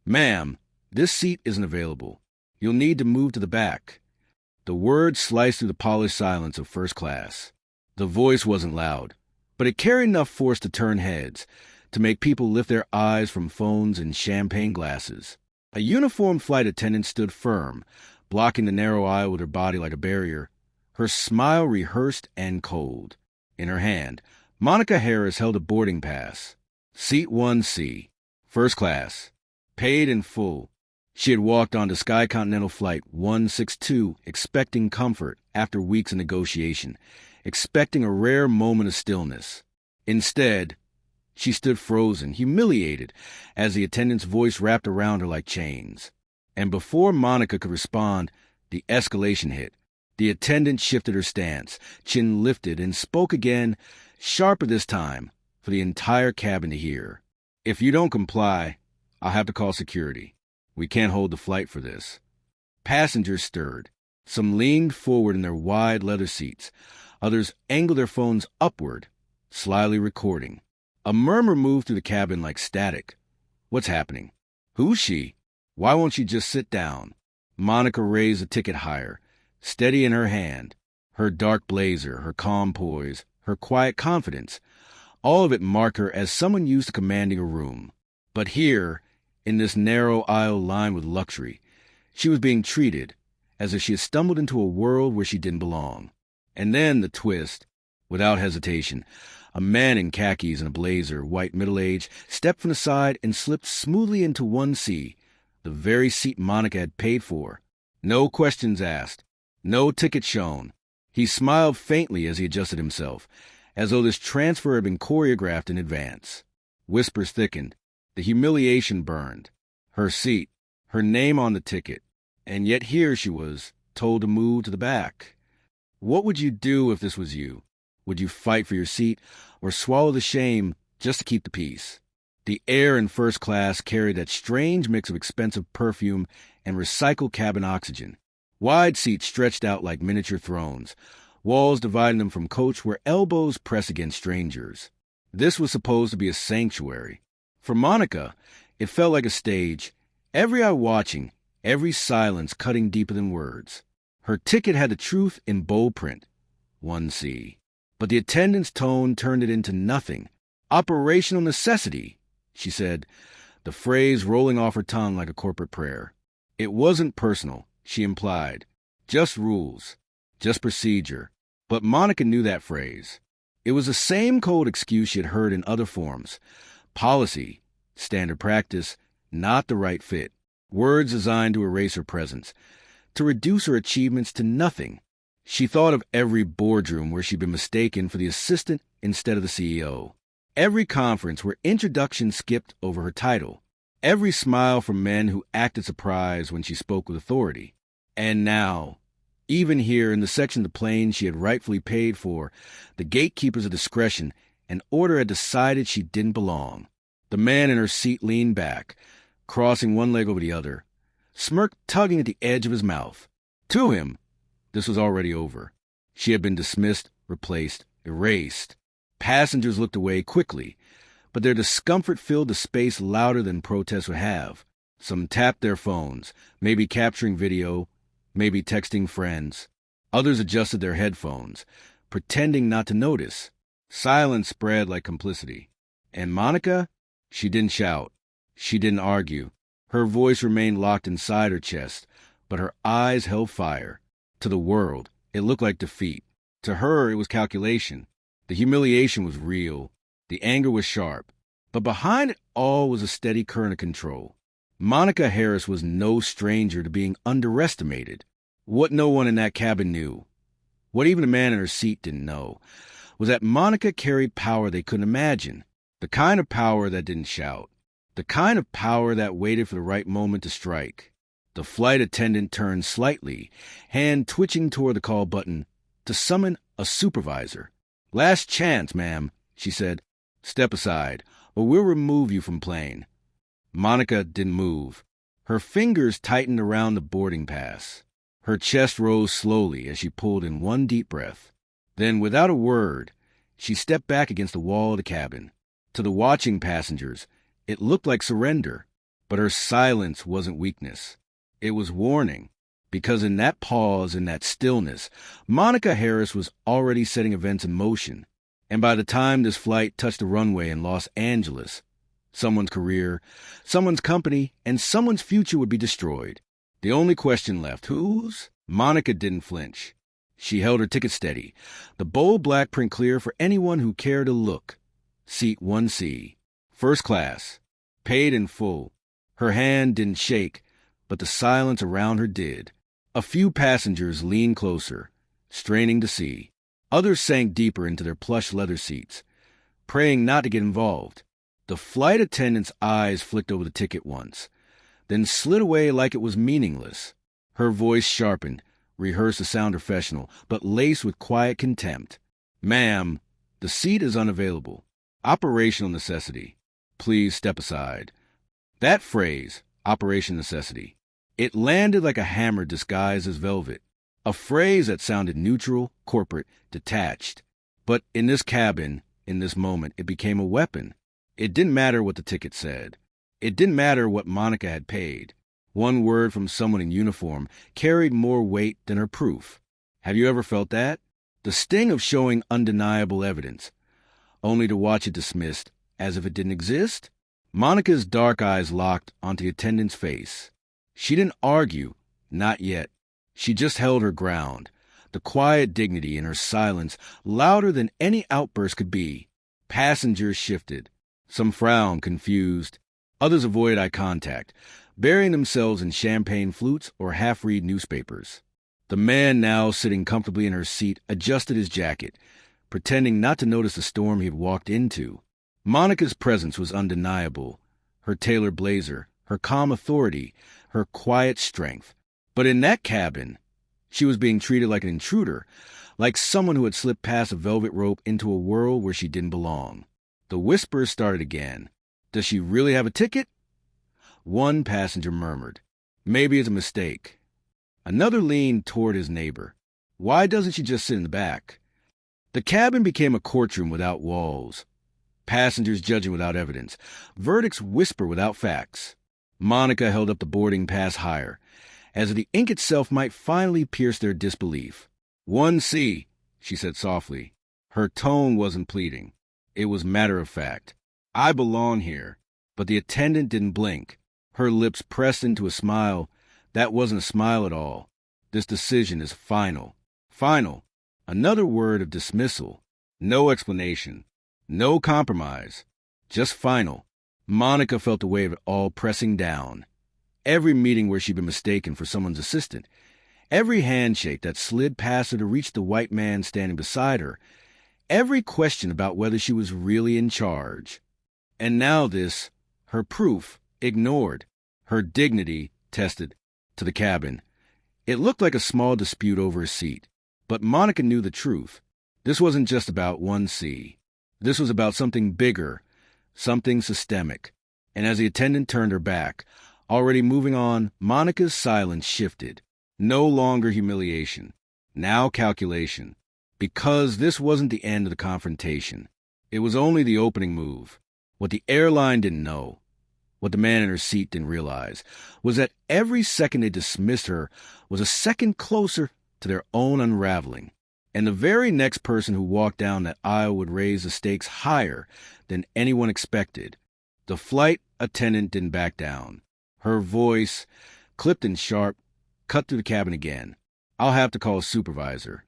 "Ma'am, this seat isn't available. You'll need to move to the back." The words sliced through the polished silence of first class. The voice wasn't loud, but it carried enough force to turn heads, to make people lift their eyes from phones and champagne glasses. A uniformed flight attendant stood firm, blocking the narrow aisle with her body like a barrier, her smile rehearsed and cold. In her hand, Monica Harris held a boarding pass. Seat 1C, first class, paid in full. She had walked onto Sky Continental Flight 162 expecting comfort after weeks of negotiation, expecting a rare moment of stillness. Instead, she stood frozen, humiliated, as the attendant's voice wrapped around her like chains. And before Monica could respond, the escalation hit. The attendant shifted her stance, chin lifted, and spoke again, sharper this time, for the entire cabin to hear. "If you don't comply, I'll have to call security. We can't hold the flight for this." Passengers stirred. Some leaned forward in their wide leather seats. Others angled their phones upward, slyly recording. A murmur moved through the cabin like static. "What's happening? Who's she? Why won't she just sit down?" Monica raised the ticket higher, steady in her hand. Her dark blazer, her calm poise, her quiet confidence, all of it marked her as someone used to commanding a room. But here, in this narrow aisle lined with luxury, she was being treated as if she had stumbled into a world where she didn't belong. And then the twist. Without hesitation, a man in khakis and a blazer, white middle-aged, stepped from the side and slipped smoothly into 1C, the very seat Monica had paid for. No questions asked, no ticket shown. He smiled faintly as he adjusted himself, as though this transfer had been choreographed in advance. Whispers thickened. The humiliation burned. Her seat, her name on the ticket, and yet here she was, told to move to the back. What would you do if this was you? Would you fight for your seat, or swallow the shame just to keep the peace? The air in first class carried that strange mix of expensive perfume and recycled cabin oxygen. Wide seats stretched out like miniature thrones, walls dividing them from coach where elbows press against strangers. This was supposed to be a sanctuary. For Monica, it felt like a stage, every eye watching, every silence cutting deeper than words. Her ticket had the truth in bold print, 1C. But the attendant's tone turned it into nothing. "Operational necessity," she said, the phrase rolling off her tongue like a corporate prayer. It wasn't personal, she implied. Just rules, just procedure. But Monica knew that phrase. It was the same cold excuse she had heard in other forms. Policy, standard practice, not the right fit. Words designed to erase her presence, to reduce her achievements to nothing. She thought of every boardroom where she'd been mistaken for the assistant instead of the CEO. Every conference where introductions skipped over her title. Every smile from men who acted surprised when she spoke with authority. And now, even here in the section of the plane she had rightfully paid for, the gatekeepers of discretion and order had decided she didn't belong. The man in her seat leaned back, crossing one leg over the other, smirk tugging at the edge of his mouth. To him, this was already over. She had been dismissed, replaced, erased. Passengers looked away quickly, but their discomfort filled the space louder than protest would have. Some tapped their phones, maybe capturing video, maybe texting friends. Others adjusted their headphones, pretending not to notice. Silence spread like complicity. And Monica? She didn't shout. She didn't argue. Her voice remained locked inside her chest, but her eyes held fire. To the world, it looked like defeat. To her, it was calculation. The humiliation was real. The anger was sharp. But behind it all was a steady current of control. Monica Harris was no stranger to being underestimated. What no one in that cabin knew, what even the man in her seat didn't know, was that Monica carried power they couldn't imagine. The kind of power that didn't shout. The kind of power that waited for the right moment to strike. The flight attendant turned slightly, hand twitching toward the call button, to summon a supervisor. "Last chance, ma'am," she said. "Step aside, or we'll remove you from plane." Monica didn't move. Her fingers tightened around the boarding pass. Her chest rose slowly as she pulled in one deep breath. Then, without a word, she stepped back against the wall of the cabin. To the watching passengers, it looked like surrender. But her silence wasn't weakness. It was warning. Because in that pause, in that stillness, Monica Harris was already setting events in motion. And by the time this flight touched the runway in Los Angeles, someone's career, someone's company, and someone's future would be destroyed. The only question left, whose? Monica didn't flinch. She held her ticket steady, the bold black print clear for anyone who cared to look. Seat 1C, first class, paid in full. Her hand didn't shake, but the silence around her did. A few passengers leaned closer, straining to see. Others sank deeper into their plush leather seats, praying not to get involved. The flight attendant's eyes flicked over the ticket once, then slid away like it was meaningless. Her voice sharpened, rehearsed to sound professional, but laced with quiet contempt. "Ma'am, the seat is unavailable. Operational necessity. Please step aside." That phrase, operation necessity, it landed like a hammer disguised as velvet. A phrase that sounded neutral, corporate, detached. But in this cabin, in this moment, it became a weapon. It didn't matter what the ticket said. It didn't matter what Monica had paid. One word from someone in uniform carried more weight than her proof. Have you ever felt that? The sting of showing undeniable evidence, only to watch it dismissed as if it didn't exist? Monica's dark eyes locked onto the attendant's face. She didn't argue, not yet. She just held her ground, the quiet dignity in her silence louder than any outburst could be. Passengers shifted. Some frowned, confused. Others avoided eye contact, burying themselves in champagne flutes or half-read newspapers. The man now sitting comfortably in her seat adjusted his jacket, pretending not to notice the storm he had walked into. Monica's presence was undeniable. Her tailored blazer, her calm authority, her quiet strength. But in that cabin, she was being treated like an intruder, like someone who had slipped past a velvet rope into a world where she didn't belong. The whispers started again. Does she really have a ticket? One passenger murmured, "Maybe it's a mistake." Another leaned toward his neighbor. "Why doesn't she just sit in the back?" The cabin became a courtroom without walls. Passengers judging without evidence. Verdicts whisper without facts. Monica held up the boarding pass higher, as if the ink itself might finally pierce their disbelief. 1C, she said softly. Her tone wasn't pleading. It was matter-of-fact. "I belong here." But the attendant didn't blink. Her lips pressed into a smile that wasn't a smile at all. "This decision is final." Final. Another word of dismissal. No explanation. No compromise. Just final. Monica felt the weight of it all pressing down. Every meeting where she'd been mistaken for someone's assistant. Every handshake that slid past her to reach the white man standing beside her. Every question about whether she was really in charge. And now this, her proof, ignored. Her dignity tested. To the cabin. It looked like a small dispute over a seat. But Monica knew the truth. This wasn't just about 1C. This was about something bigger, something systemic. And as the attendant turned her back, already moving on, Monica's silence shifted. No longer humiliation. Now calculation. Because this wasn't the end of the confrontation. It was only the opening move. What the airline didn't know, what the man in her seat didn't realize, was that every second they dismissed her was a second closer to their own unraveling. And the very next person who walked down that aisle would raise the stakes higher than anyone expected. The flight attendant didn't back down. Her voice, clipped and sharp, cut through the cabin again. "I'll have to call a supervisor."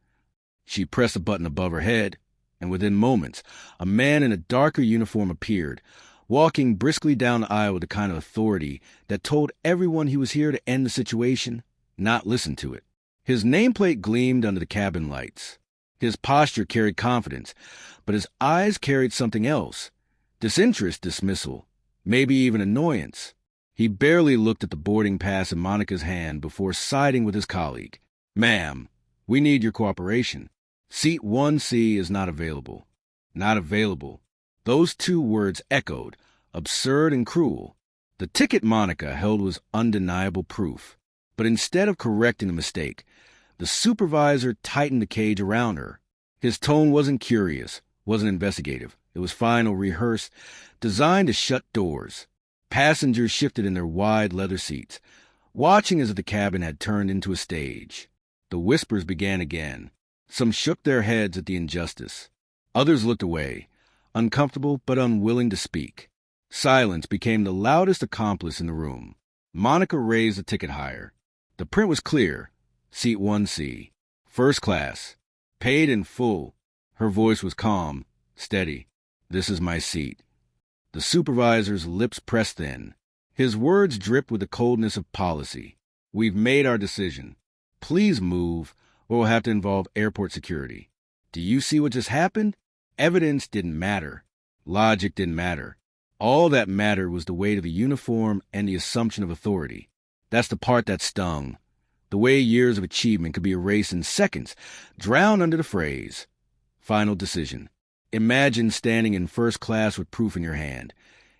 She pressed a button above her head, and within moments, a man in a darker uniform appeared, walking briskly down the aisle with the kind of authority that told everyone he was here to end the situation, not listen to it. His nameplate gleamed under the cabin lights. His posture carried confidence, but his eyes carried something else. Disinterest, dismissal, maybe even annoyance. He barely looked at the boarding pass in Monica's hand before siding with his colleague. "Ma'am, we need your cooperation. Seat 1C is not available." Not available. Those two words echoed, absurd and cruel. The ticket Monica held was undeniable proof. But instead of correcting the mistake, the supervisor tightened the cage around her. His tone wasn't curious, wasn't investigative. It was final, rehearsed, designed to shut doors. Passengers shifted in their wide leather seats, watching as if the cabin had turned into a stage. The whispers began again. Some shook their heads at the injustice. Others looked away, uncomfortable but unwilling to speak. Silence became the loudest accomplice in the room. Monica raised the ticket higher. The print was clear. Seat 1C. First class. Paid in full. Her voice was calm, steady. This is my seat. The supervisor's lips pressed thin. His words dripped with the coldness of policy. We've made our decision. Please move, or we'll have to involve airport security. Do you see what just happened? Evidence didn't matter. Logic didn't matter. All that mattered was the weight of the uniform and the assumption of authority. That's the part that stung. The way years of achievement could be erased in seconds, drowned under the phrase, final decision. Imagine standing in first class with proof in your hand,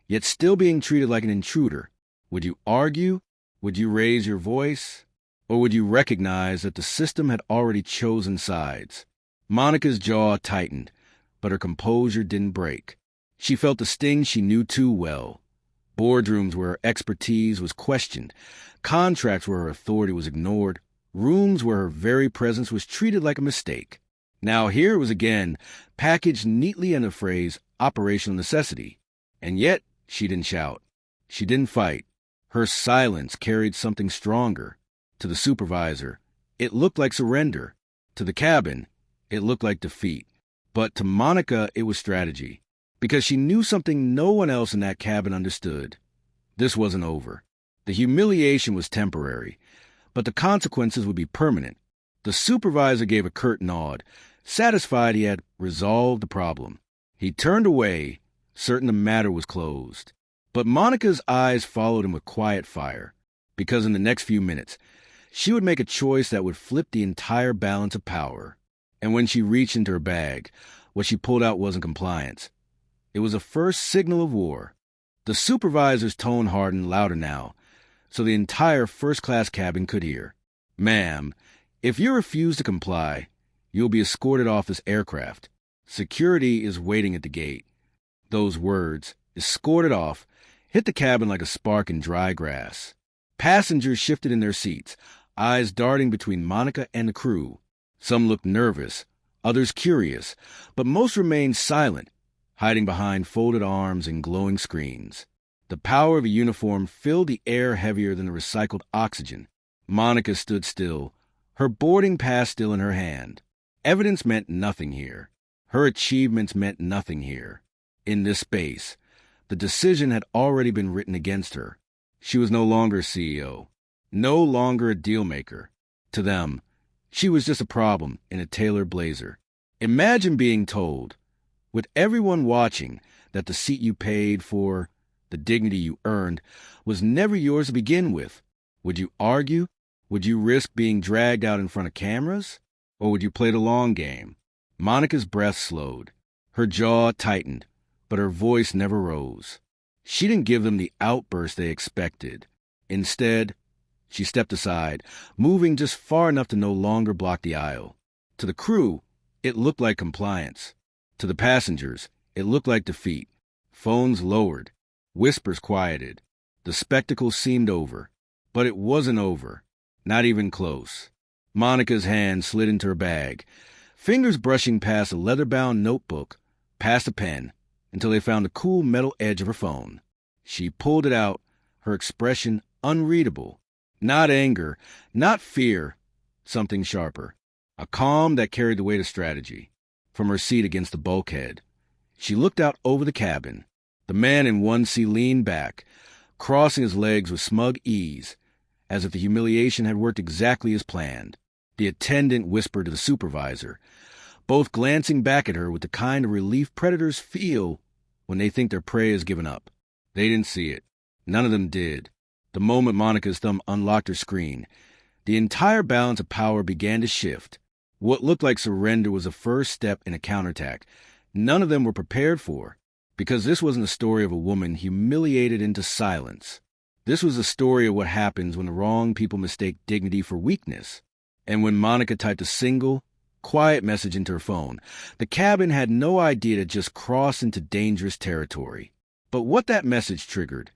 yet still being treated like an intruder. Would you argue? Would you raise your voice? Or would you recognize that the system had already chosen sides? Monica's jaw tightened, but her composure didn't break. She felt the sting she knew too well. Boardrooms where her expertise was questioned, contracts where her authority was ignored, rooms where her very presence was treated like a mistake. Now here it was again, packaged neatly in the phrase, operational necessity. And yet, she didn't shout. She didn't fight. Her silence carried something stronger. To the supervisor, it looked like surrender. To the cabin, it looked like defeat. But to Monica, it was strategy. Because she knew something no one else in that cabin understood. This wasn't over. The humiliation was temporary, but the consequences would be permanent. The supervisor gave a curt nod, satisfied he had resolved the problem. He turned away, certain the matter was closed. But Monica's eyes followed him with quiet fire, because in the next few minutes, she would make a choice that would flip the entire balance of power. And when she reached into her bag, what she pulled out wasn't compliance. It was a first signal of war. The supervisor's tone hardened louder now, so the entire first-class cabin could hear. Ma'am, if you refuse to comply, you'll be escorted off this aircraft. Security is waiting at the gate. Those words, escorted off, hit the cabin like a spark in dry grass. Passengers shifted in their seats, eyes darting between Monica and the crew. Some looked nervous, others curious, but most remained silent, hiding behind folded arms and glowing screens. The power of a uniform filled the air heavier than the recycled oxygen. Monica stood still, her boarding pass still in her hand. Evidence meant nothing here. Her achievements meant nothing here. In this space, the decision had already been written against her. She was no longer CEO, no longer a deal-maker. To them, she was just a problem in a tailored blazer. Imagine being told, with everyone watching, that the seat you paid for, the dignity you earned, was never yours to begin with. Would you argue? Would you risk being dragged out in front of cameras? Or would you play the long game? Monica's breath slowed. Her jaw tightened, but her voice never rose. She didn't give them the outburst they expected. Instead, she stepped aside, moving just far enough to no longer block the aisle. To the crew, it looked like compliance. To the passengers, it looked like defeat. Phones lowered. Whispers quieted. The spectacle seemed over. But it wasn't over. Not even close. Monica's hand slid into her bag, fingers brushing past a leather-bound notebook, past a pen, until they found the cool metal edge of her phone. She pulled it out, her expression unreadable. Not anger, not fear, something sharper. A calm that carried the weight of strategy. From her seat against the bulkhead, she looked out over the cabin. The man in 1C leaned back, crossing his legs with smug ease, as if the humiliation had worked exactly as planned. The attendant whispered to the supervisor, both glancing back at her with the kind of relief predators feel when they think their prey is given up. They didn't see it. None of them did. The moment Monica's thumb unlocked her screen, the entire balance of power began to shift. What looked like surrender was a first step in a counterattack none of them were prepared for, because this wasn't a story of a woman humiliated into silence. This was a story of what happens when the wrong people mistake dignity for weakness. And when Monica typed a single, quiet message into her phone, the cabin had no idea to just cross into dangerous territory. But what that message triggered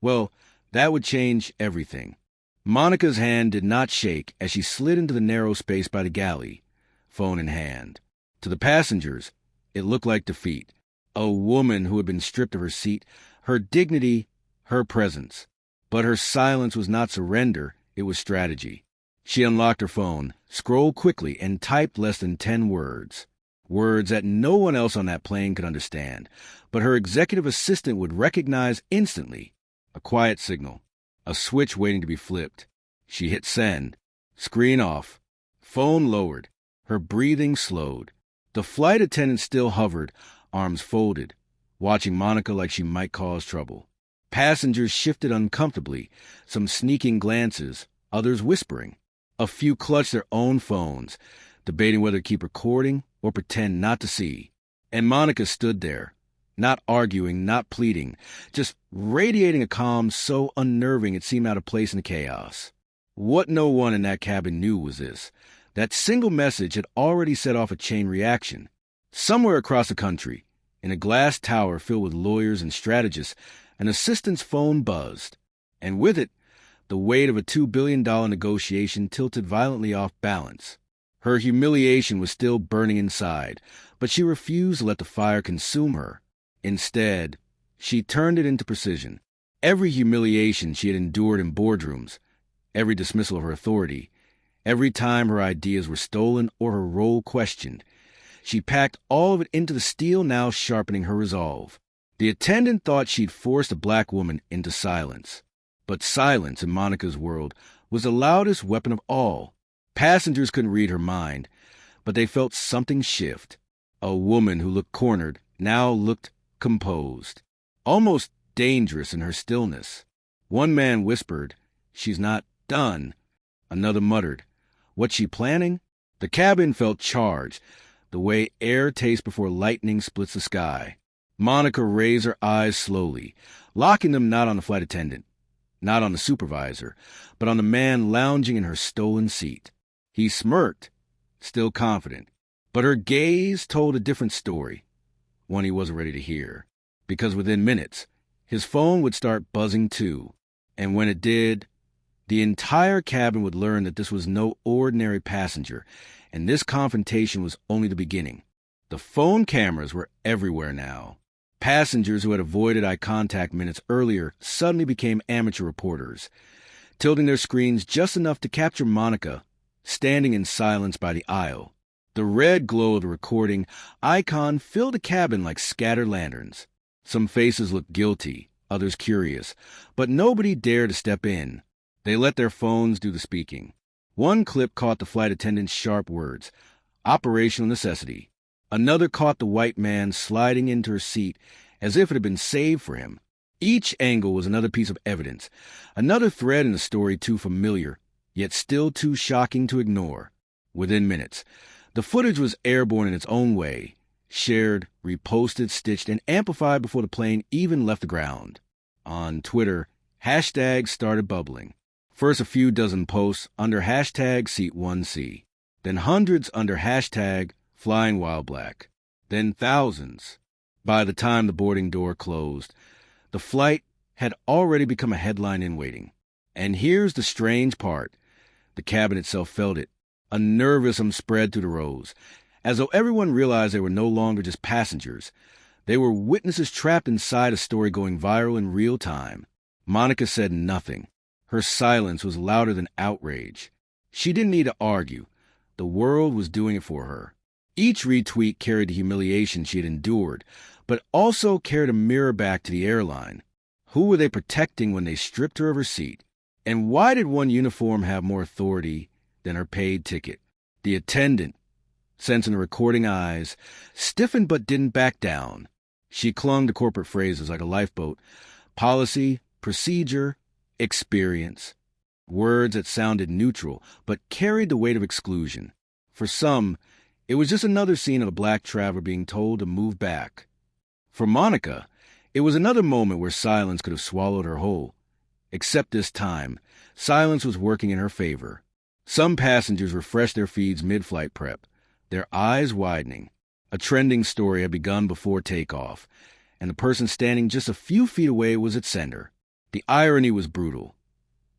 Well, that would change everything. Monica's hand did not shake as she slid into the narrow space by the galley, phone in hand. To the passengers, it looked like defeat. A woman who had been stripped of her seat, her dignity, her presence. But her silence was not surrender, it was strategy. She unlocked her phone, scrolled quickly, and typed less than 10 words. Words that no one else on that plane could understand, but her executive assistant would recognize instantly. A quiet signal, a switch waiting to be flipped. She hit send. Screen off. Phone lowered. Her breathing slowed. The flight attendant still hovered, arms folded, watching Monica like she might cause trouble. Passengers shifted uncomfortably, some sneaking glances, others whispering. A few clutched their own phones, debating whether to keep recording or pretend not to see. And Monica stood there, not arguing, not pleading, just radiating a calm so unnerving it seemed out of place in the chaos. What no one in that cabin knew was this. That single message had already set off a chain reaction. Somewhere across the country, in a glass tower filled with lawyers and strategists, an assistant's phone buzzed. And with it, the weight of a $2 billion negotiation tilted violently off balance. Her humiliation was still burning inside, but she refused to let the fire consume her. Instead, she turned it into precision. Every humiliation she had endured in boardrooms, every dismissal of her authority, every time her ideas were stolen or her role questioned, she packed all of it into the steel now sharpening her resolve. The attendant thought she'd forced a black woman into silence. But silence in Monica's world was the loudest weapon of all. Passengers couldn't read her mind, but they felt something shift. A woman who looked cornered now looked composed, almost dangerous in her stillness. One man whispered, "She's not done." Another muttered, "What's she planning?" The cabin felt charged, the way air tastes before lightning splits the sky. Monica raised her eyes slowly, locking them not on the flight attendant, not on the supervisor, but on the man lounging in her stolen seat. He smirked, still confident, but her gaze told a different story, one he wasn't ready to hear, because within minutes, his phone would start buzzing too, and when it did, the entire cabin would learn that this was no ordinary passenger, and this confrontation was only the beginning. The phone cameras were everywhere now. Passengers who had avoided eye contact minutes earlier suddenly became amateur reporters, tilting their screens just enough to capture Monica, standing in silence by the aisle. The red glow of the recording icon filled the cabin like scattered lanterns. Some faces looked guilty, others curious, but nobody dared to step in. They let their phones do the speaking. One clip caught the flight attendant's sharp words, "Operational necessity." Another caught the white man sliding into her seat as if it had been saved for him. Each angle was another piece of evidence, another thread in a story too familiar, yet still too shocking to ignore. Within minutes, the footage was airborne in its own way, shared, reposted, stitched, and amplified before the plane even left the ground. On Twitter, hashtags started bubbling. First a few dozen posts under hashtag Seat1C, then hundreds under hashtag Flying While Black, then thousands. By the time the boarding door closed, the flight had already become a headline in waiting. And here's the strange part. The cabin itself felt it. A nervousness spread through the rows, as though everyone realized they were no longer just passengers. They were witnesses trapped inside a story going viral in real time. Monica said nothing. Her silence was louder than outrage. She didn't need to argue. The world was doing it for her. Each retweet carried the humiliation she had endured, but also carried a mirror back to the airline. Who were they protecting when they stripped her of her seat? And why did one uniform have more authority than her paid ticket? The attendant, sensing the recording eyes, stiffened but didn't back down. She clung to corporate phrases like a lifeboat, policy, procedure, experience. Words that sounded neutral, but carried the weight of exclusion. For some, it was just another scene of a black traveler being told to move back. For Monica, it was another moment where silence could have swallowed her whole. Except this time, silence was working in her favor. Some passengers refreshed their feeds mid-flight prep, their eyes widening. A trending story had begun before takeoff, and the person standing just a few feet away was its sender. The irony was brutal.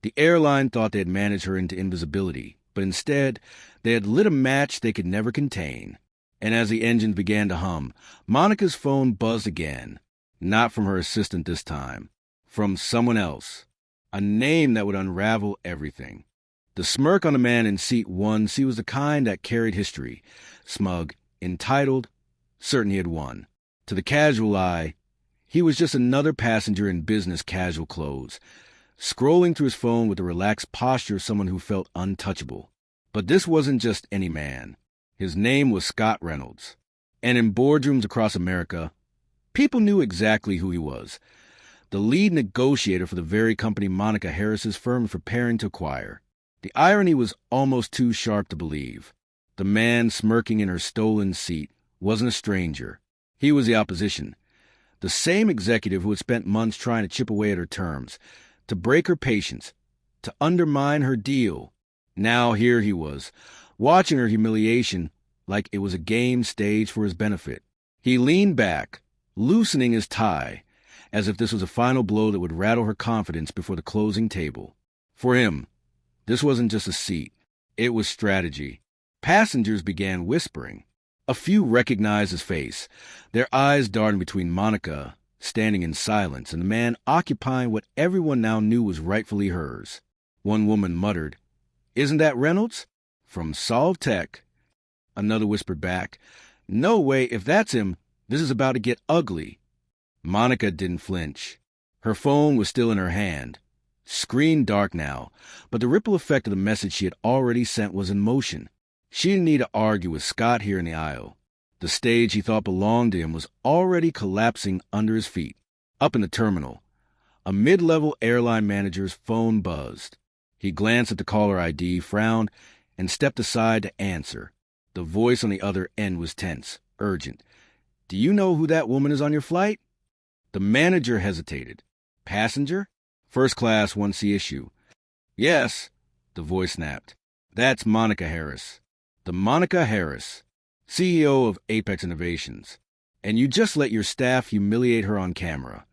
The airline thought they had managed her into invisibility, but instead, they had lit a match they could never contain. And as the engines began to hum, Monica's phone buzzed again. Not from her assistant this time. From someone else. A name that would unravel everything. The smirk on the man in seat 1C was the kind that carried history. Smug, entitled, certain he had won. To the casual eye, he was just another passenger in business casual clothes, scrolling through his phone with the relaxed posture of someone who felt untouchable. But this wasn't just any man. His name was Scott Reynolds. And in boardrooms across America, people knew exactly who he was. The lead negotiator for the very company Monica Harris's firm was preparing to acquire. The irony was almost too sharp to believe. The man smirking in her stolen seat wasn't a stranger. He was the opposition. The same executive who had spent months trying to chip away at her terms, to break her patience, to undermine her deal. Now here he was, watching her humiliation like it was a game staged for his benefit. He leaned back, loosening his tie, as if this was a final blow that would rattle her confidence before the closing table. For him, this wasn't just a seat. It was strategy. Passengers began whispering. A few recognized his face, their eyes darting between Monica, standing in silence, and the man occupying what everyone now knew was rightfully hers. One woman muttered, "Isn't that Reynolds? From Solve Tech." Another whispered back, "No way, if that's him, this is about to get ugly." Monica didn't flinch. Her phone was still in her hand. Screen dark now, but the ripple effect of the message she had already sent was in motion. She didn't need to argue with Scott here in the aisle. The stage he thought belonged to him was already collapsing under his feet. Up in the terminal, a mid-level airline manager's phone buzzed. He glanced at the caller ID, frowned, and stepped aside to answer. The voice on the other end was tense, urgent. "Do you know who that woman is on your flight?" The manager hesitated. "Passenger? First class 1C issue." "Yes," the voice snapped. "That's Monica Harris. The Monica Harris, CEO of Apex Innovations. And you just let your staff humiliate her on camera."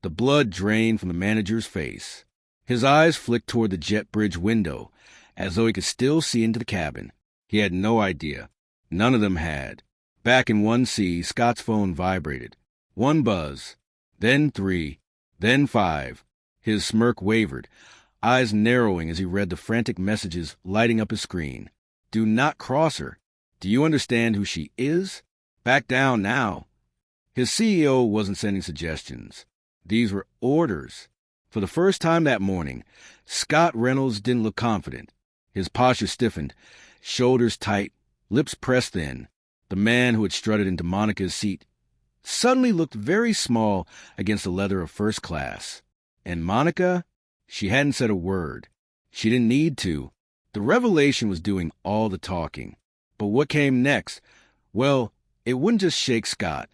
The blood drained from the manager's face. His eyes flicked toward the jet bridge window, as though he could still see into the cabin. He had no idea. None of them had. Back in 1C, Scott's phone vibrated. One buzz, then 3, then 5. His smirk wavered, eyes narrowing as he read the frantic messages lighting up his screen. "Do not cross her. Do you understand who she is? Back down now." His CEO wasn't sending suggestions. These were orders. For the first time that morning, Scott Reynolds didn't look confident. His posture stiffened, shoulders tight, lips pressed in. The man who had strutted into Monica's seat suddenly looked very small against the leather of first class. And Monica, she hadn't said a word. She didn't need to. The revelation was doing all the talking. But what came next? Well, it wouldn't just shake Scott.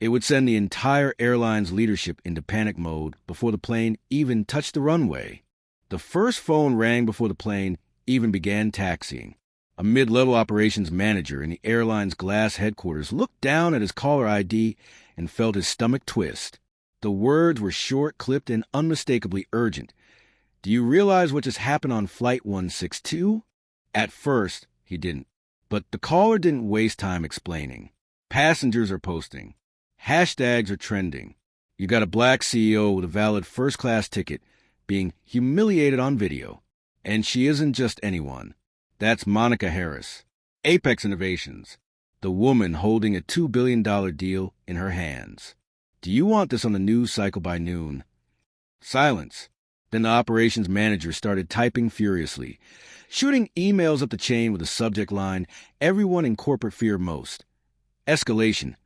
It would send the entire airline's leadership into panic mode before the plane even touched the runway. The first phone rang before the plane even began taxiing. A mid-level operations manager in the airline's glass headquarters looked down at his caller ID and felt his stomach twist. The words were short, clipped, and unmistakably urgent. "Do you realize what just happened on Flight 162? At first, he didn't. But the caller didn't waste time explaining. Passengers are posting. Hashtags are trending. You got a black CEO with a valid first-class ticket being humiliated on video. And she isn't just anyone. That's Monica Harris. Apex Innovations. The woman holding a $2 billion deal in her hands. Do you want this on the news cycle by noon?" Silence. Then the operations manager started typing furiously, shooting emails up the chain with the subject line everyone in corporate feared most. Escalation.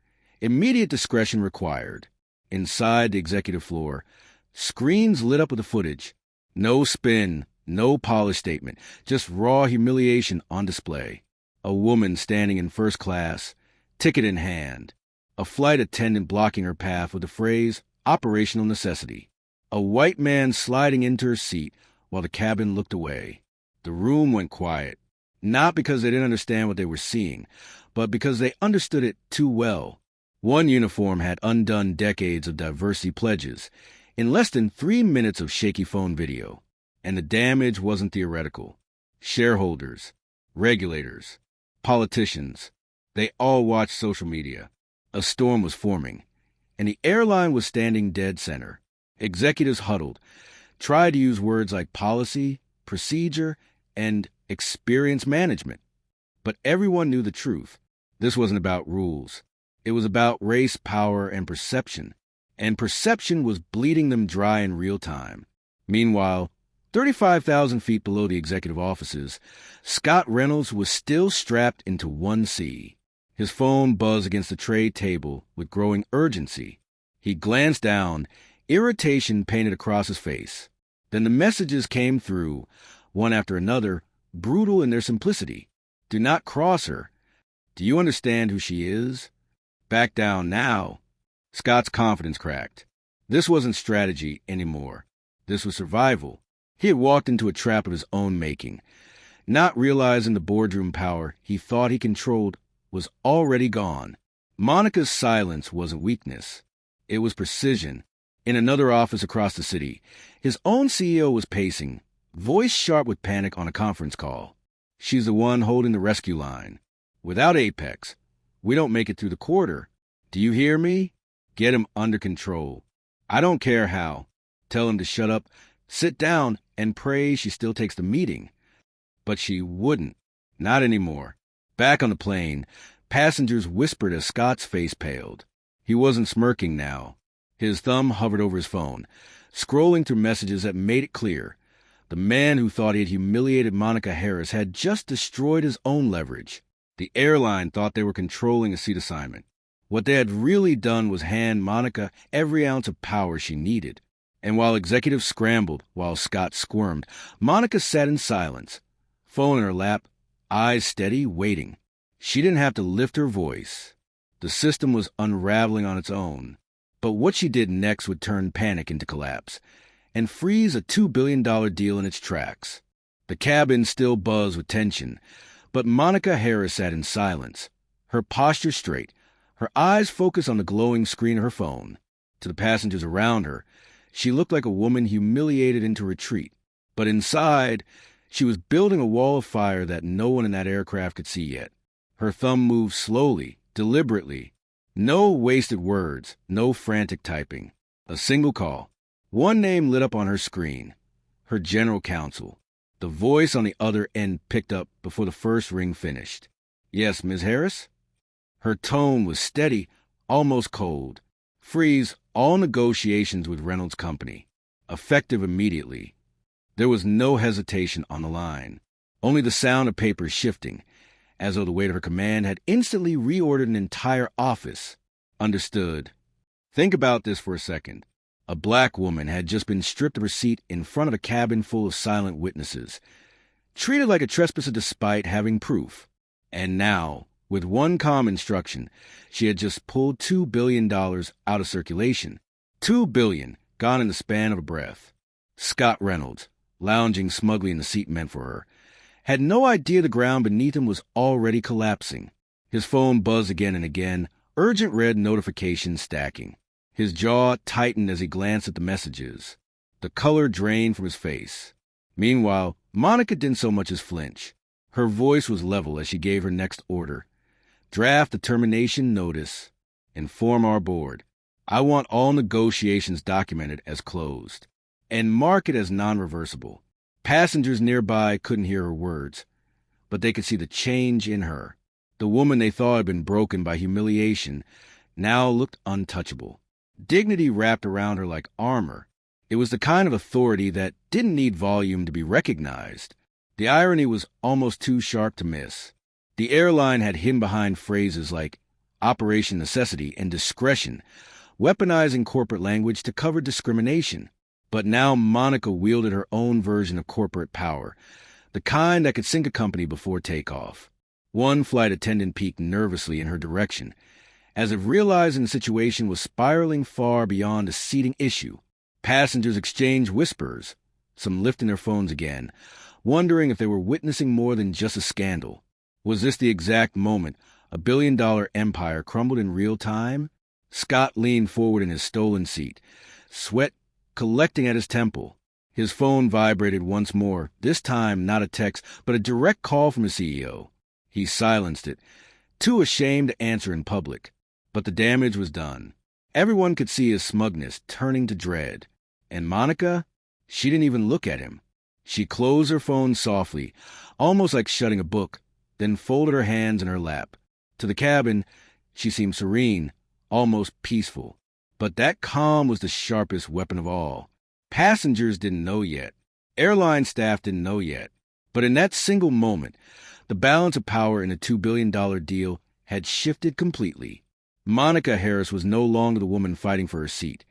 Immediate discretion required. Inside the executive floor, screens lit up with the footage. No spin, no polished statement, just raw humiliation on display. A woman standing in first class, ticket in hand. A flight attendant blocking her path with the phrase, "operational necessity." A white man sliding into her seat while the cabin looked away. The room went quiet, not because they didn't understand what they were seeing, but because they understood it too well. One uniform had undone decades of diversity pledges. in less than 3 minutes of shaky phone video. And the damage wasn't theoretical. Shareholders, regulators, politicians, they all watched social media. A storm was forming, and the airline was standing dead center. Executives huddled, tried to use words like policy, procedure, and experience management. But everyone knew the truth. This wasn't about rules. It was about race, power, and perception. And perception was bleeding them dry in real time. Meanwhile, 35,000 feet below the executive offices, Scott Reynolds was still strapped into 1C. His phone buzzed against the tray table with growing urgency. He glanced down, irritation painted across his face. Then the messages came through, one after another, brutal in their simplicity. Do not cross her. Do you understand who she is? Back down now. Scott's confidence cracked. This wasn't strategy anymore. This was survival. He had walked into a trap of his own making. Not realizing the boardroom power he thought he controlled was already gone. Monica's silence wasn't weakness. It was precision. In another office across the city, his own CEO was pacing, voice sharp with panic on a conference call. She's the one holding the rescue line. Without Apex, we don't make it through the quarter. Do you hear me? Get him under control. I don't care how. Tell him to shut up, sit down, and pray she still takes the meeting. But she wouldn't. Not anymore. Back on the plane, passengers whispered as Scott's face paled. He wasn't smirking now. His thumb hovered over his phone, scrolling through messages that made it clear. The man who thought he had humiliated Monica Harris had just destroyed his own leverage. The airline thought they were controlling a seat assignment. What they had really done was hand Monica every ounce of power she needed. And while executives scrambled, while Scott squirmed, Monica sat in silence, phone in her lap, eyes steady, waiting. She didn't have to lift her voice. The system was unraveling on its own. But what she did next would turn panic into collapse and freeze a $2 billion deal in its tracks. The cabin still buzzed with tension, but Monica Harris sat in silence, her posture straight, her eyes focused on the glowing screen of her phone. To the passengers around her, she looked like a woman humiliated into retreat. But inside, she was building a wall of fire that no one in that aircraft could see yet. Her thumb moved slowly, deliberately. No wasted words, no frantic typing. A single call. One name lit up on her screen. Her general counsel. The voice on the other end picked up before the first ring finished. Yes, Ms. Harris? Her tone was steady, almost cold. Freeze all negotiations with Reynolds' company. Effective immediately. There was no hesitation on the line. Only the sound of paper shifting, as though the weight of her command had instantly reordered an entire office. Understood. Think about this for a second. A black woman had just been stripped of her seat in front of a cabin full of silent witnesses, treated like a trespasser despite having proof. And now, with one calm instruction, she had just pulled $2 billion out of circulation. $2 billion, gone in the span of a breath. Scott Reynolds, lounging smugly in the seat meant for her, had no idea the ground beneath him was already collapsing. His phone buzzed again and again, urgent red notifications stacking. His jaw tightened as he glanced at the messages. The color drained from his face. Meanwhile, Monica didn't so much as flinch. Her voice was level as she gave her next order. Draft the termination notice. Inform our board. I want all negotiations documented as closed. And mark it as non-reversible. Passengers nearby couldn't hear her words, but they could see the change in her. The woman they thought had been broken by humiliation now looked untouchable. Dignity wrapped around her like armor. It was the kind of authority that didn't need volume to be recognized. The irony was almost too sharp to miss. The airline had hidden behind phrases like operation necessity and discretion, weaponizing corporate language to cover discrimination. But now Monica wielded her own version of corporate power, the kind that could sink a company before takeoff. One flight attendant peeked nervously in her direction, as if realizing the situation was spiraling far beyond a seating issue. Passengers exchanged whispers, some lifting their phones again, wondering if they were witnessing more than just a scandal. Was this the exact moment a billion-dollar empire crumbled in real time? Scott leaned forward in his stolen seat, sweat collecting at his temple. His phone vibrated once more, this time not a text, but a direct call from his CEO. He silenced it, too ashamed to answer in public. But the damage was done. Everyone could see his smugness turning to dread. And Monica? She didn't even look at him. She closed her phone softly, almost like shutting a book, then folded her hands in her lap. To the cabin, she seemed serene, almost peaceful. But that calm was the sharpest weapon of all. Passengers didn't know yet. Airline staff didn't know yet. But in that single moment, the balance of power in a $2 billion deal had shifted completely. Monica Harris was no longer the woman fighting for her seat.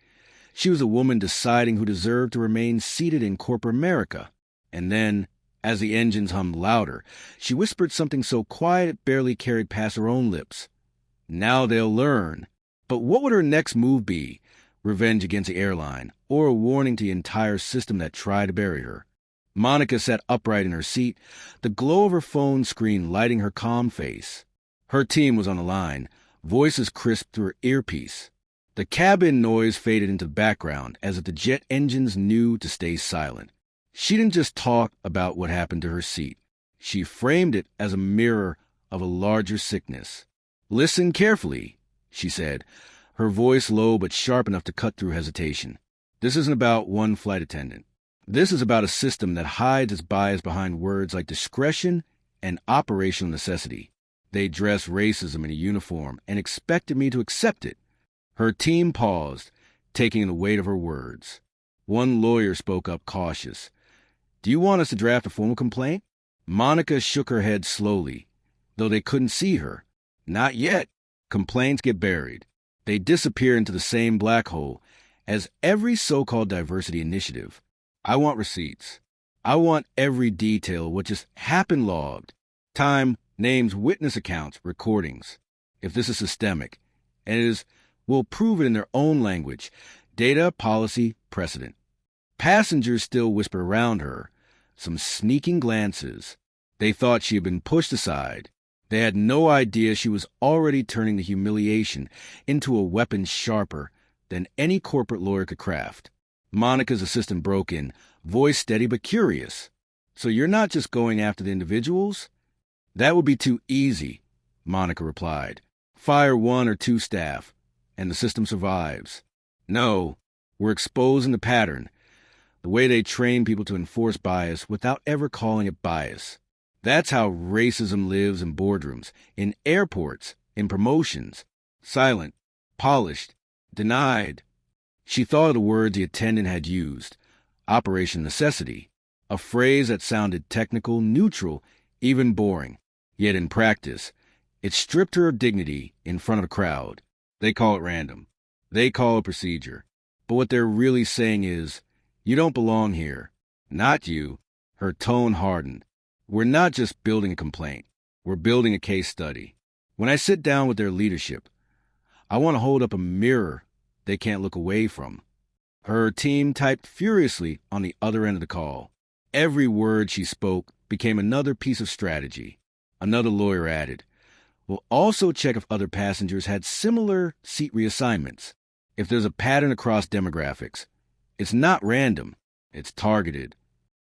She was a woman deciding who deserved to remain seated in corporate America. And then, as the engines hummed louder, she whispered something so quiet it barely carried past her own lips. Now they'll learn. But what would her next move be? Revenge against the airline, or a warning to the entire system that tried to bury her? Monica sat upright in her seat, the glow of her phone screen lighting her calm face. Her team was on the line, voices crisped through her earpiece. The cabin noise faded into the background as if the jet engines knew to stay silent. She didn't just talk about what happened to her seat. She framed it as a mirror of a larger sickness. "Listen carefully," she said, her voice low but sharp enough to cut through hesitation. "This isn't about one flight attendant. This is about a system that hides its bias behind words like discretion and operational necessity. They dress racism in a uniform and expected me to accept it." Her team paused, taking the weight of her words. One lawyer spoke up cautious. "Do you want us to draft a formal complaint?" Monica shook her head slowly, though they couldn't see her. "Not yet. Complaints get buried. They disappear into the same black hole as every so-called diversity initiative. I want receipts. I want every detail of what just happened logged. Time, names, witness accounts, recordings. If this is systemic, and it is, we'll prove it in their own language. Data, policy, precedent." Passengers still whisper around her, some sneaking glances. They thought she had been pushed aside. They had no idea she was already turning the humiliation into a weapon sharper than any corporate lawyer could craft. Monica's assistant broke in, voice steady but curious. "So you're not just going after the individuals?" "That would be too easy," Monica replied. "Fire one or two staff, and the system survives. No, we're exposing the pattern, the way they train people to enforce bias without ever calling it bias. That's how racism lives in boardrooms, in airports, in promotions. Silent, polished, denied." She thought of the words the attendant had used. Operation necessity. A phrase that sounded technical, neutral, even boring. Yet in practice, it stripped her of dignity in front of a crowd. They call it random. They call it procedure. But what they're really saying is, you don't belong here. Not you. Her tone hardened. We're not just building a complaint. We're building a case study. When I sit down with their leadership, I want to hold up a mirror they can't look away from. Her team typed furiously on the other end of the call. Every word she spoke became another piece of strategy. Another lawyer added, "We'll also check if other passengers had similar seat reassignments. If there's a pattern across demographics, it's not random, it's targeted."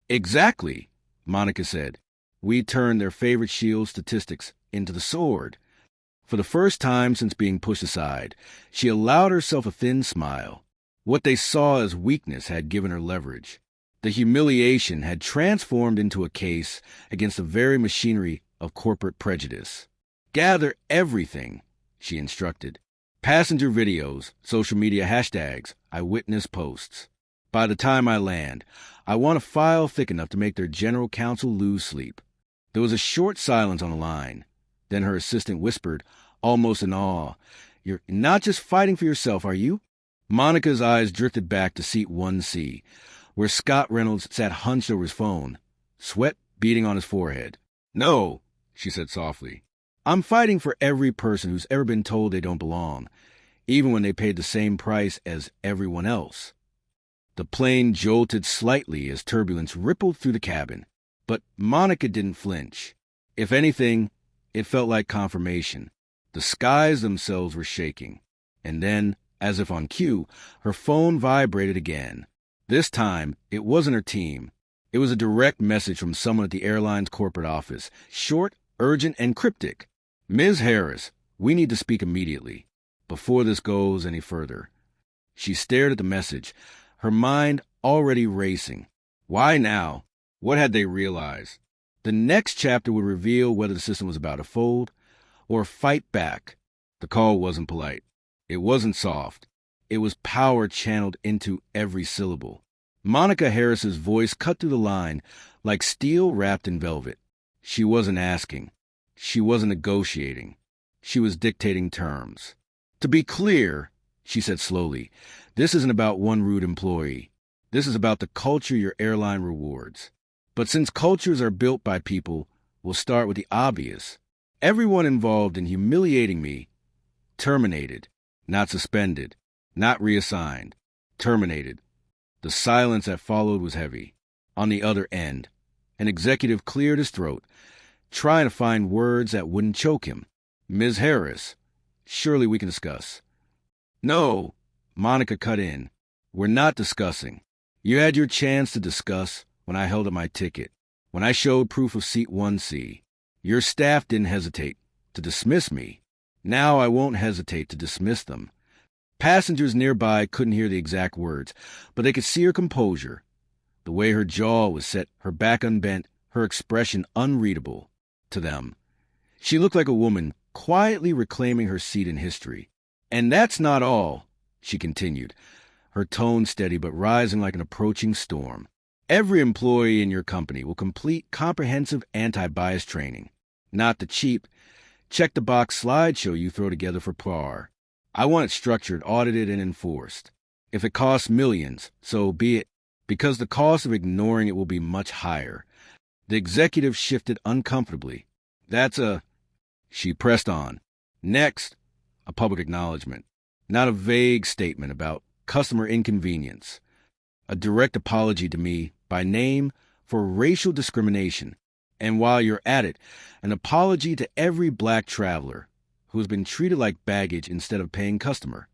"Exactly," Monica said. "We turned their favorite shield statistics into the sword." For the first time since being pushed aside, she allowed herself a thin smile. What they saw as weakness had given her leverage. The humiliation had transformed into a case against the very machinery of corporate prejudice. "Gather everything," she instructed. "Passenger videos, social media hashtags, eyewitness posts. By the time I land, I want a file thick enough to make their general counsel lose sleep." There was a short silence on the line. Then her assistant whispered, almost in awe, "You're not just fighting for yourself, are you?" Monica's eyes drifted back to seat 1C, where Scott Reynolds sat hunched over his phone, sweat beading on his forehead. "No," she said softly. "I'm fighting for every person who's ever been told they don't belong, even when they paid the same price as everyone else." The plane jolted slightly as turbulence rippled through the cabin, but Monica didn't flinch. If anything, it felt like confirmation. The skies themselves were shaking. And then, as if on cue, her phone vibrated again. This time, it wasn't her team. It was a direct message from someone at the airline's corporate office. Short, urgent, and cryptic. Ms. Harris, we need to speak immediately, before this goes any further. She stared at the message, her mind already racing. Why now? What had they realized? The next chapter would reveal whether the system was about to fold or fight back. The call wasn't polite. It wasn't soft. It was power channeled into every syllable. Monica Harris's voice cut through the line like steel wrapped in velvet. She wasn't asking. She wasn't negotiating. She was dictating terms. To be clear, she said slowly, this isn't about one rude employee. This is about the culture your airline rewards. But since cultures are built by people, we'll start with the obvious. Everyone involved in humiliating me, terminated, not suspended, not reassigned, terminated. The silence that followed was heavy. On the other end, an executive cleared his throat, trying to find words that wouldn't choke him. Ms. Harris, surely we can discuss. No, Monica cut in. We're not discussing. You had your chance to discuss when I held up my ticket, when I showed proof of seat 1C. Your staff didn't hesitate to dismiss me. Now I won't hesitate to dismiss them. Passengers nearby couldn't hear the exact words, but they could see her composure. The way her jaw was set, her back unbent, her expression unreadable to them. She looked like a woman quietly reclaiming her seat in history. And that's not all, she continued, her tone steady but rising like an approaching storm. Every employee in your company will complete comprehensive anti-bias training. Not the cheap, check-the-box slideshow you throw together for PR. I want it structured, audited, and enforced. If it costs millions, so be it, because the cost of ignoring it will be much higher. The executive shifted uncomfortably. She pressed on. Next, a public acknowledgement. Not a vague statement about customer inconvenience. A direct apology to me, by name, for racial discrimination. And while you're at it, an apology to every black traveler who has been treated like baggage instead of paying customer.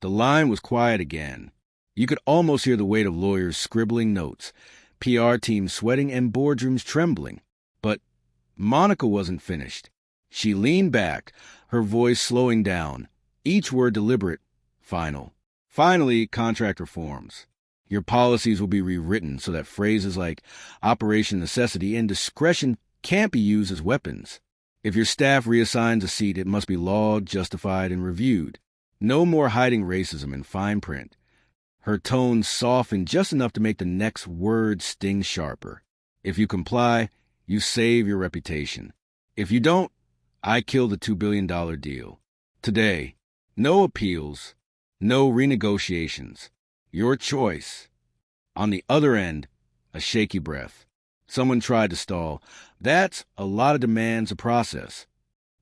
The line was quiet again. You could almost hear the weight of lawyers scribbling notes, PR teams sweating, and boardrooms trembling. But Monica wasn't finished. She leaned back, her voice slowing down, each word deliberate, final. Finally, contract reforms. Your policies will be rewritten so that phrases like operation necessity and discretion can't be used as weapons. If your staff reassigns a seat, it must be logged, justified, and reviewed. No more hiding racism in fine print. Her tone softened just enough to make the next word sting sharper. If you comply, you save your reputation. If you don't, I kill the $2 billion deal. Today, no appeals, no renegotiations. Your choice. On the other end, a shaky breath. Someone tried to stall. That's a lot of demands to process.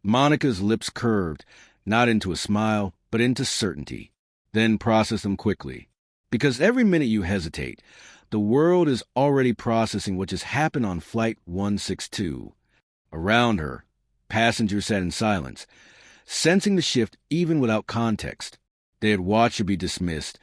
Monica's lips curved, not into a smile, but into certainty. Then process them quickly. Because every minute you hesitate, the world is already processing what just happened on Flight 162. Around her, passengers sat in silence, sensing the shift even without context. They had watched her be dismissed,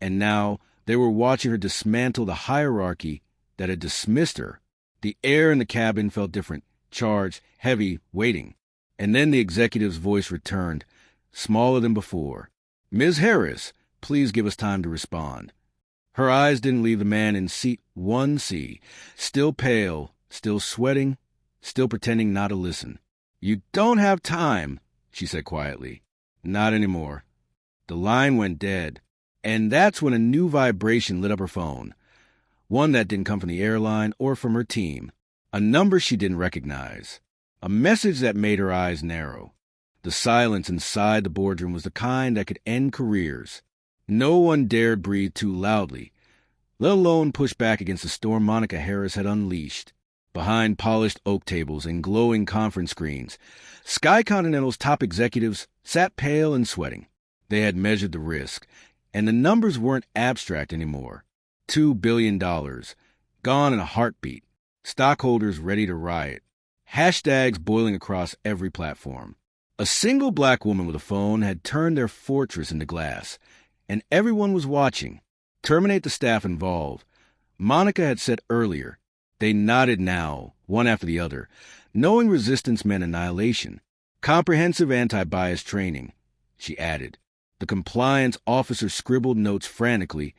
and now they were watching her dismantle the hierarchy that had dismissed her. The air in the cabin felt different, charged, heavy, waiting. And then the executive's voice returned, smaller than before. Ms. Harris, please give us time to respond. Her eyes didn't leave the man in seat 1C, still pale, still sweating, still pretending not to listen. You don't have time, she said quietly. Not anymore. The line went dead. And that's when a new vibration lit up her phone. One that didn't come from the airline or from her team. A number she didn't recognize. A message that made her eyes narrow. The silence inside the boardroom was the kind that could end careers. No one dared breathe too loudly, let alone push back against the storm Monica Harris had unleashed. Behind polished oak tables and glowing conference screens, Sky Continental's top executives sat pale and sweating. They had measured the risk, and the numbers weren't abstract anymore. $2 billion, gone in a heartbeat. Stockholders ready to riot. Hashtags boiling across every platform. A single black woman with a phone had turned their fortress into glass, and everyone was watching. Terminate the staff involved. Monica had said earlier. They nodded now, one after the other, knowing resistance meant annihilation. Comprehensive anti-bias training, she added. The compliance officer scribbled notes frantically,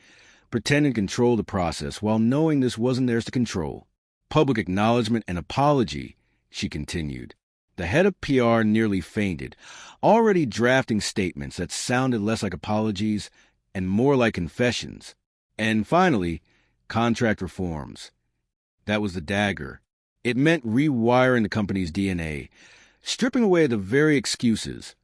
pretending to control the process while knowing this wasn't theirs to control. Public acknowledgement and apology, she continued. The head of PR nearly fainted, already drafting statements that sounded less like apologies and more like confessions. And finally, contract reforms. That was the dagger. It meant rewiring the company's DNA, stripping away the very excuses,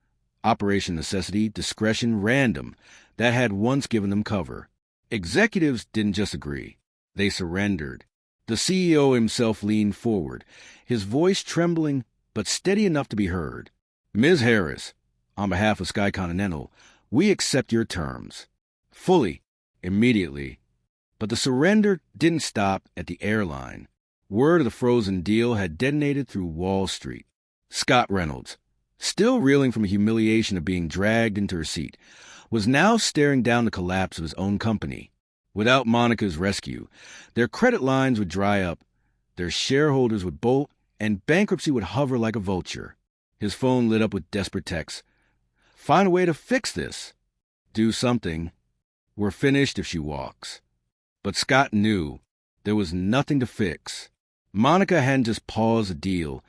operation necessity, discretion, random, that had once given them cover. Executives didn't just agree. They surrendered. The CEO himself leaned forward, his voice trembling but steady enough to be heard. Ms. Harris, on behalf of Sky Continental, we accept your terms. Fully, immediately. But the surrender didn't stop at the airline. Word of the frozen deal had detonated through Wall Street. Scott Reynolds, still reeling from the humiliation of being dragged into her seat, was now staring down the collapse of his own company. Without Monica's rescue, their credit lines would dry up, their shareholders would bolt, and bankruptcy would hover like a vulture. His phone lit up with desperate texts. Find a way to fix this. Do something. We're finished if she walks. But Scott knew there was nothing to fix. Monica hadn't just paused the deal.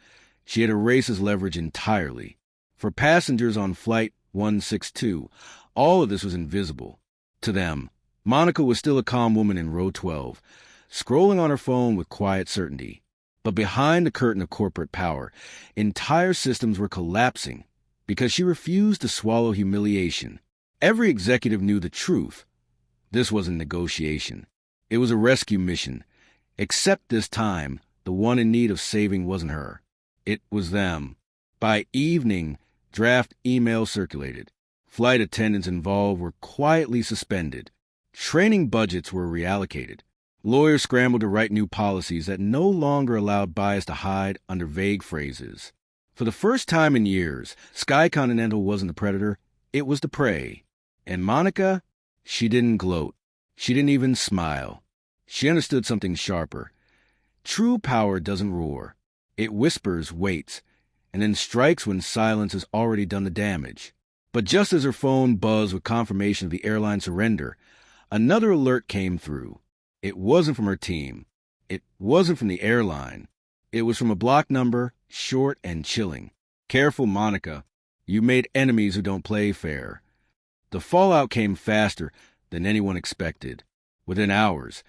She had erased his leverage entirely. For passengers on Flight 162, all of this was invisible. To them, Monica was still a calm woman in row 12, scrolling on her phone with quiet certainty. But behind the curtain of corporate power, entire systems were collapsing because she refused to swallow humiliation. Every executive knew the truth. This wasn't negotiation. It was a rescue mission. Except this time, the one in need of saving wasn't her. It was them. By evening, draft emails circulated. Flight attendants involved were quietly suspended. Training budgets were reallocated. Lawyers scrambled to write new policies that no longer allowed bias to hide under vague phrases. For the first time in years, Sky Continental wasn't the predator, it was the prey. And Monica, she didn't gloat. She didn't even smile. She understood something sharper. True power doesn't roar. It whispers, waits, and then strikes when silence has already done the damage. But just as her phone buzzed with confirmation of the airline surrender, another alert came through. It wasn't from her team. It wasn't from the airline. It was from a block number, short and chilling. Careful, Monica. You made enemies who don't play fair. The fallout came faster than anyone expected. Within hours,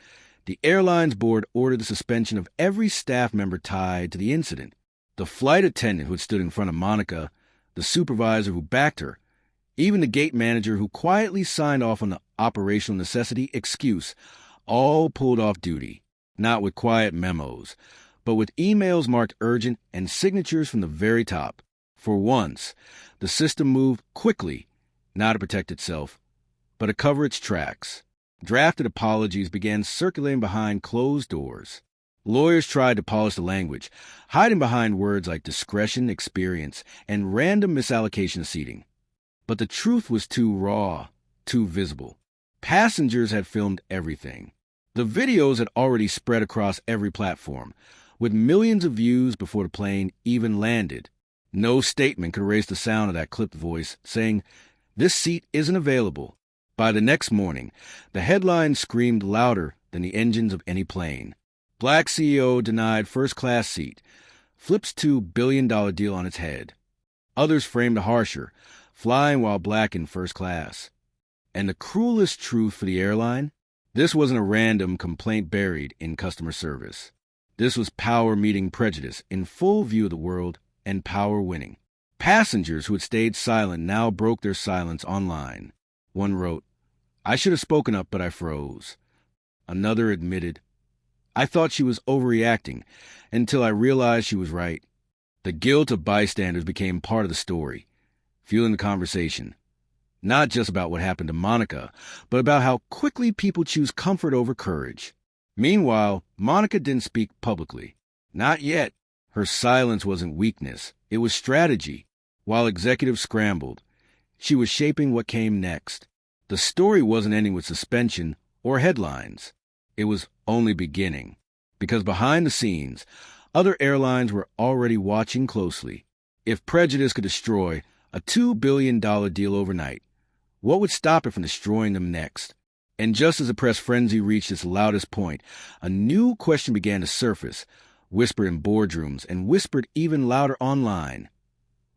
the airline's board ordered the suspension of every staff member tied to the incident. The flight attendant who had stood in front of Monica, the supervisor who backed her, even the gate manager who quietly signed off on the operational necessity excuse, all pulled off duty, not with quiet memos, but with emails marked urgent and signatures from the very top. For once, the system moved quickly, not to protect itself, but to cover its tracks. Drafted apologies began circulating behind closed doors. Lawyers tried to polish the language, hiding behind words like discretion, experience, and random misallocation of seating. But the truth was too raw, too visible. Passengers had filmed everything. The videos had already spread across every platform, with millions of views before the plane even landed. No statement could erase the sound of that clipped voice saying, "This seat isn't available." By the next morning, the headlines screamed louder than the engines of any plane. Black CEO denied first-class seat, flips $2 billion deal on its head. Others framed a harsher, flying while black in first class. And the cruelest truth for the airline? This wasn't a random complaint buried in customer service. This was power meeting prejudice in full view of the world and power winning. Passengers who had stayed silent now broke their silence online. One wrote, "I should have spoken up, but I froze." Another admitted, "I thought she was overreacting until I realized she was right." The guilt of bystanders became part of the story, fueling the conversation. Not just about what happened to Monica, but about how quickly people choose comfort over courage. Meanwhile, Monica didn't speak publicly. Not yet. Her silence wasn't weakness. It was strategy. While executives scrambled, she was shaping what came next. The story wasn't ending with suspension or headlines. It was only beginning, because behind the scenes, other airlines were already watching closely. If Prejudice could destroy a $2 billion deal overnight, what would stop it from destroying them next? And just as the press frenzy reached its loudest point, a new question began to surface, whispered in boardrooms and whispered even louder online.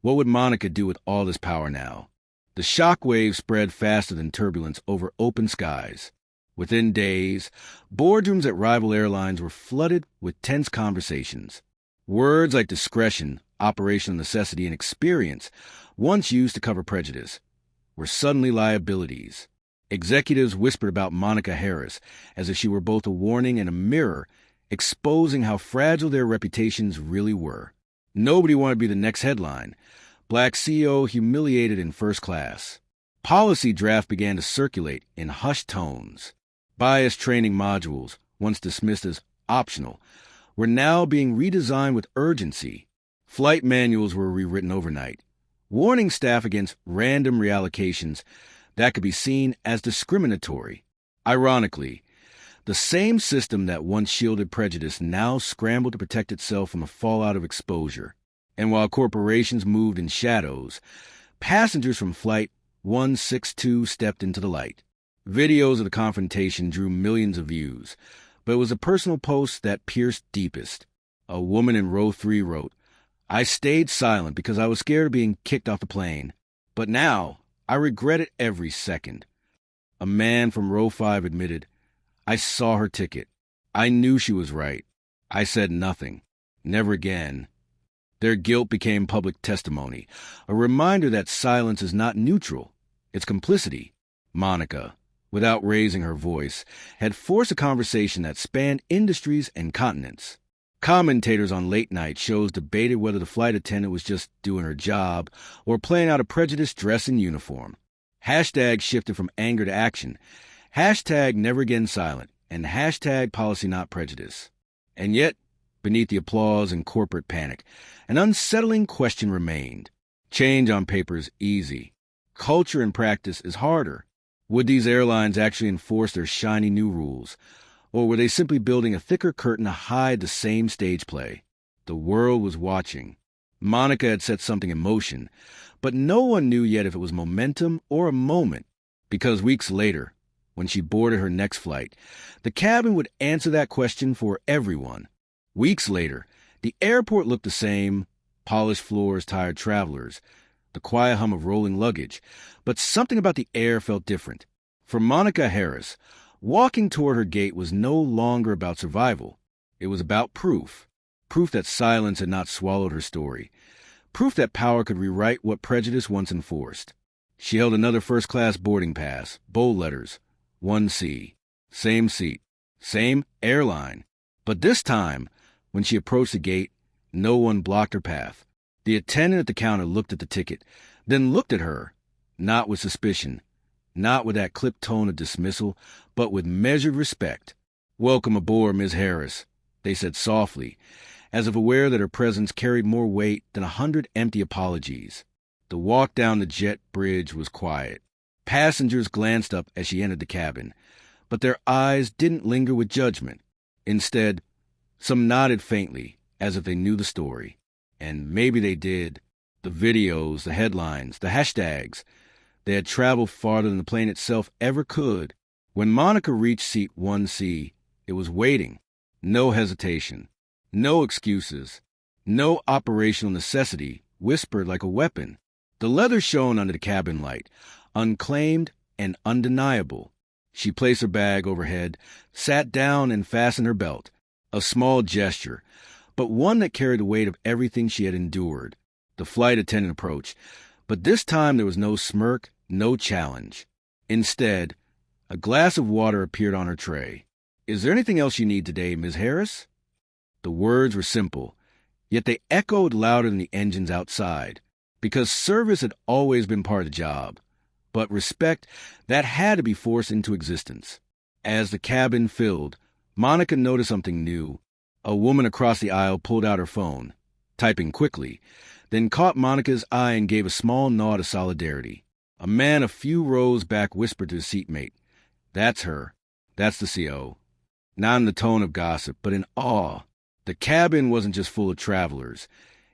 What would Monica do with all this power now? The shockwave spread faster than turbulence over open skies. Within days, boardrooms at rival airlines were flooded with tense conversations. Words like discretion, operational necessity, and experience, once used to cover prejudice, were suddenly liabilities. Executives whispered about Monica Harris as if she were both a warning and a mirror, exposing how fragile their reputations really were. Nobody wanted to be the next headline. Black CEO humiliated in first class. Policy draft began to circulate in hushed tones. Bias training modules, once dismissed as optional, were now being redesigned with urgency. Flight manuals were rewritten overnight, warning staff against random reallocations that could be seen as discriminatory. Ironically, the same system that once shielded prejudice now scrambled to protect itself from the fallout of exposure. And while corporations moved in shadows, passengers from Flight 162 stepped into the light. Videos of the confrontation drew millions of views, but it was a personal post that pierced deepest. A woman in row 3 wrote, "I stayed silent because I was scared of being kicked off the plane, but now I regret it every second." A man from row 5 admitted, "I saw her ticket. I knew she was right. I said nothing. Never again." Their guilt became public testimony, a reminder that silence is not neutral, it's complicity. Monica, without raising her voice, had forced a conversation that spanned industries and continents. Commentators on late-night shows debated whether the flight attendant was just doing her job or playing out a prejudiced dress and uniform. Hashtags shifted from anger to action. Hashtag never again silent, and hashtag policy not prejudice. And yet, beneath the applause and corporate panic, an unsettling question remained. Change on paper is easy. Culture in practice is harder. Would these airlines actually enforce their shiny new rules, or were they simply building a thicker curtain to hide the same stage play? The world was watching. Monica had set something in motion, but no one knew yet if it was momentum or a moment, because weeks later, when she boarded her next flight, the cabin would answer that question for everyone. Weeks later, the airport looked the same: polished floors, tired travelers, the quiet hum of rolling luggage, but something about the air felt different. For Monica Harris, walking toward her gate was no longer about survival. It was about proof. Proof that silence had not swallowed her story. Proof that power could rewrite what prejudice once enforced. She held another first-class boarding pass, bold letters, 1C. Same seat, same airline. But this time, when she approached the gate, no one blocked her path. The attendant at the counter looked at the ticket, then looked at her, not with suspicion, not with that clipped tone of dismissal, but with measured respect. "Welcome aboard, Miss Harris," they said softly, as if aware that her presence carried more weight than 100 empty apologies. The walk down the jet bridge was quiet. Passengers glanced up as she entered the cabin, but their eyes didn't linger with judgment. Instead, some nodded faintly, as if they knew the story. And maybe they did. The videos, the headlines, the hashtags. They had traveled farther than the plane itself ever could. When Monica reached seat 1C, it was waiting. No hesitation. No excuses. No operational necessity, whispered like a weapon. The leather shone under the cabin light, unclaimed and undeniable. She placed her bag overhead, sat down and fastened her belt. A small gesture, but one that carried the weight of everything she had endured. The flight attendant approached, but this time there was no smirk, no challenge. Instead, a glass of water appeared on her tray. "Is there anything else you need today, Ms. Harris?" The words were simple, yet they echoed louder than the engines outside, because service had always been part of the job, but respect, that had to be forced into existence. As the cabin filled, Monica noticed something new. A woman across the aisle pulled out her phone, typing quickly, then caught Monica's eye and gave a small nod of solidarity. A man a few rows back whispered to his seatmate, "That's her." That's the CO. Not in the tone of gossip, but in awe. The cabin wasn't just full of travelers.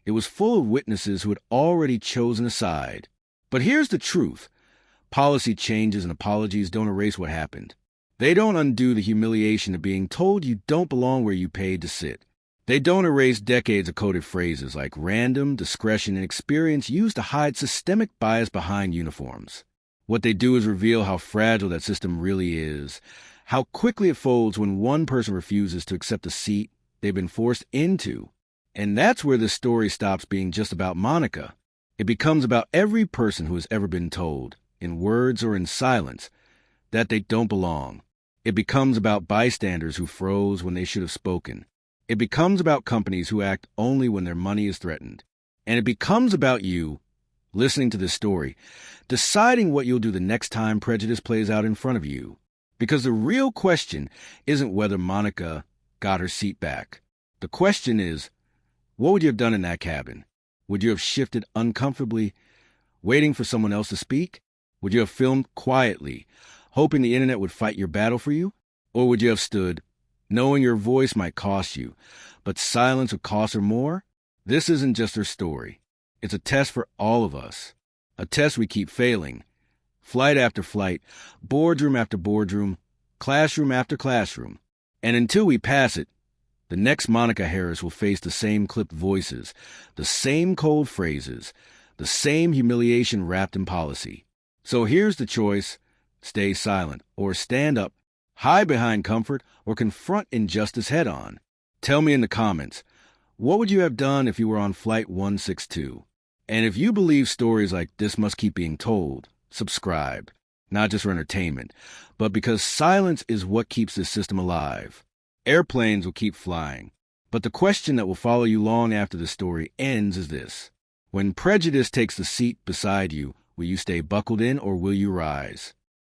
It was full of witnesses who had already chosen a side. But here's the truth. Policy changes and apologies don't erase what happened. They don't undo the humiliation of being told you don't belong where you paid to sit. They don't erase decades of coded phrases like random, discretion, and experience used to hide systemic bias behind uniforms. What they do is reveal how fragile that system really is, how quickly it folds when one person refuses to accept a seat they've been forced into. And that's where this story stops being just about Monica. It becomes about every person who has ever been told, in words or in silence, that they don't belong. It becomes about bystanders who froze when they should have spoken. It becomes about companies who act only when their money is threatened. And it becomes about you, listening to this story, deciding what you'll do the next time prejudice plays out in front of you. Because the real question isn't whether Monica got her seat back. The question is, what would you have done in that cabin? Would you have shifted uncomfortably, waiting for someone else to speak? Would you have filmed quietly, hoping the internet would fight your battle for you? Or would you have stood, knowing your voice might cost you, but silence would cost her more? This isn't just her story. It's a test for all of us. A test we keep failing. Flight after flight, boardroom after boardroom, classroom after classroom. And until we pass it, the next Monica Harris will face the same clipped voices, the same cold phrases, the same humiliation wrapped in policy. So here's the choice: stay silent or stand up, hide behind comfort, or confront injustice head on. Tell me in the comments, what would you have done if you were on Flight 162? And if you believe stories like this must keep being told, subscribe, not just for entertainment, but because silence is what keeps this system alive. Airplanes will keep flying, but the question that will follow you long after the story ends is this: when prejudice takes the seat beside you, will you stay buckled in or will you rise?